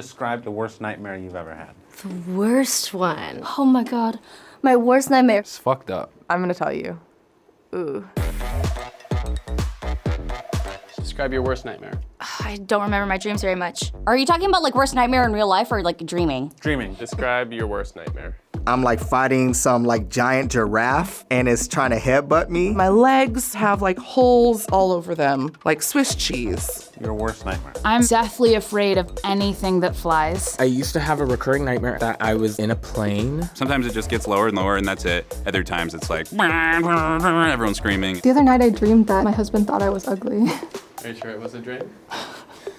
Describe the worst nightmare you've ever had. The worst one. Oh my God, my worst nightmare. It's fucked up. I'm gonna tell you. Ooh. Describe your worst nightmare. I don't remember my dreams very much. Are you talking about like worst nightmare in real life or like dreaming? Dreaming. Describe your worst nightmare. I'm like fighting some like giant giraffe and it's trying to headbutt me. My legs have like holes all over them, like Swiss cheese. Your worst nightmare. I'm deathly afraid of anything that flies. I used to have a recurring nightmare that I was in a plane. Sometimes it just gets lower and lower and that's it. Other times it's like, everyone's screaming. The other night I dreamed that my husband thought I was ugly. Are you sure it was a dream?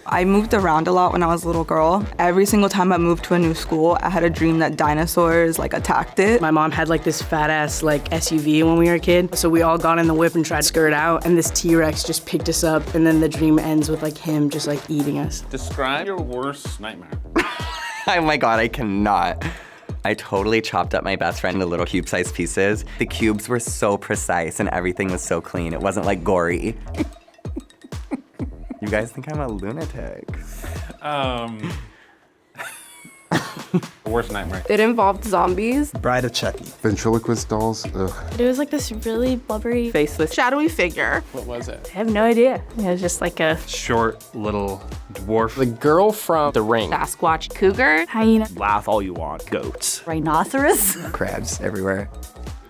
I moved around a lot when I was a little girl. Every single time I moved to a new school, I had a dream that dinosaurs like attacked it. My mom had like this fat ass like SUV when we were a kid. So we all got in the whip and tried to skirt out and this T-Rex just picked us up and then the dream ends with like him just like eating us. Describe your worst nightmare. Oh my God, I cannot. I totally chopped up my best friend into little cube-sized pieces. The cubes were so precise and everything was so clean. It wasn't like gory. You guys think I'm a lunatic. Worst nightmare. It involved zombies. Bride of Chucky. Ventriloquist dolls. Ugh. It was like this really blubbery, Faceless, shadowy figure. What was it? I have no idea. It was just like a Short little dwarf. The girl from The Ring. Sasquatch, cougar, hyena, Laugh all you want. Goats. rhinoceros. Crabs everywhere.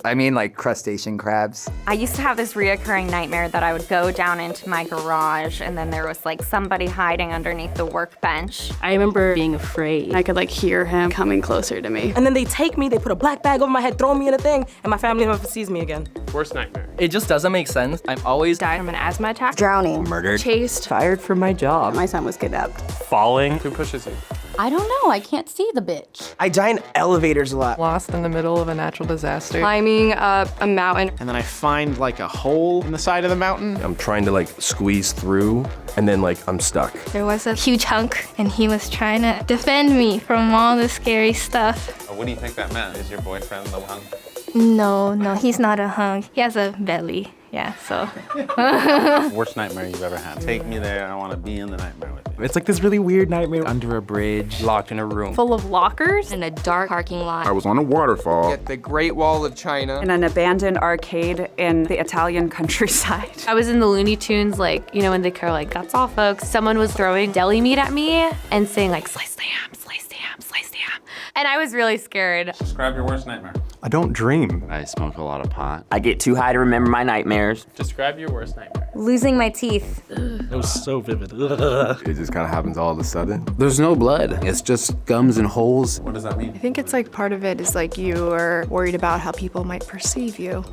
I mean like crustacean crabs. I used to have this reoccurring nightmare that I would go down into my garage and then there was like somebody hiding underneath the workbench. I remember being afraid. I could like hear him coming closer to me. And then they take me, they put a black bag over my head, throw me in a thing, and my family never sees me again. Worst nightmare. It just doesn't make sense. I'm always Died from an asthma attack. Drowning. Murdered. Chased. Fired from my job. My son was kidnapped. falling. Who pushes you? I don't know, I can't see the bitch. I die in elevators a lot. Lost in the middle of a natural disaster. Climbing up a mountain. And then I find like a hole in the side of the mountain. I'm trying to like squeeze through and then like I'm stuck. There was a huge hunk and he was trying to defend me from all the scary stuff. What do you think that meant? Is your boyfriend the one? No, he's not a hunk. He has a belly. Yeah, so. Worst nightmare you've ever had. Take me there. I want to be in the nightmare with you. It's like this really weird nightmare under a bridge, locked in a room. Full of lockers in a dark parking lot. I was on a waterfall. At the Great Wall of China. In an abandoned arcade in the Italian countryside. I was in the Looney Tunes, like, you know, when they are like, that's all folks. Someone was throwing deli meat at me and saying like, slice the ham, slice the ham, slice the ham. And I was really scared. Describe your worst nightmare. I don't dream. I smoke a lot of pot. I get too high to remember my nightmares. Describe your worst nightmare. Losing my teeth. It was so vivid. It just kind of happens all of a sudden. There's no blood. It's just gums and holes. What does that mean? I think it's like part of it is like you are worried about how people might perceive you.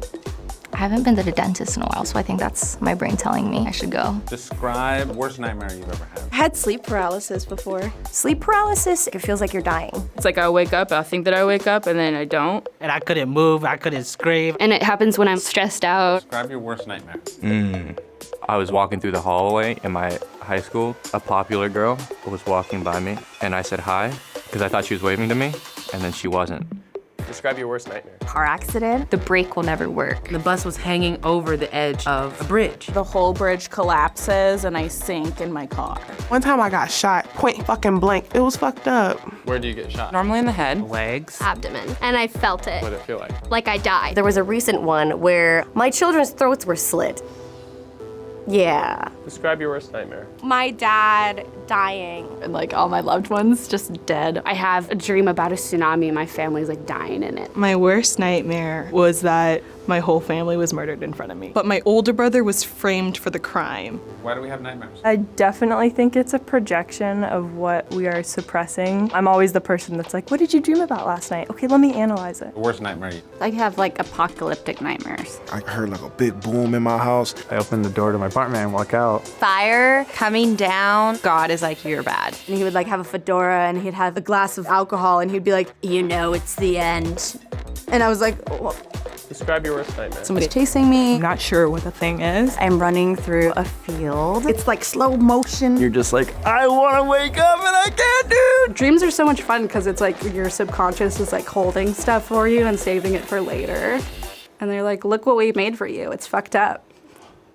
I haven't been to the dentist in a while, so I think that's my brain telling me I should go. Describe worst nightmare you've ever had. I had sleep paralysis before. Sleep paralysis, it feels like you're dying. It's like I wake up, I think that I wake up, and then I don't. And I couldn't move, I couldn't scream. And it happens when I'm stressed out. Describe your worst nightmare. I was walking through the hallway in my high school. A popular girl was walking by me, and I said hi, because I thought she was waving to me, and then she wasn't. Describe your worst nightmare. Car accident. The brake will never work. The bus was hanging over the edge of a bridge. The whole bridge collapses and I sink in my car. One time I got shot, point fucking blank. It was fucked up. Where do you get shot? Normally in the head. Legs. Abdomen. And I felt it. What did it feel like? Like I died. There was a recent one where my children's throats were slit. Yeah. Describe your worst nightmare. My dad dying. And like all my loved ones just dead. I have a dream about a tsunami and my family's like dying in it. My worst nightmare was that my whole family was murdered in front of me. But my older brother was framed for the crime. Why do we have nightmares? I definitely think it's a projection of what we are suppressing. I'm always the person that's like, what did you dream about last night? Okay, let me analyze it. The worst nightmare you. I have like apocalyptic nightmares. I heard like a big boom in my house. I opened the door to my apartment and walk out. Fire coming down. God is like, you're bad. And he would like have a fedora and he'd have a glass of alcohol and he'd be like, you know, it's the end. And I was like, well, Describe your worst nightmare. somebody's chasing me. I'm not sure what the thing is. I'm running through a field. It's like slow motion. You're just like, I want to wake up and I can't, dude. Dreams are so much fun because it's like your subconscious is like holding stuff for you and saving it for later. And they're like, look what we made for you. It's fucked up.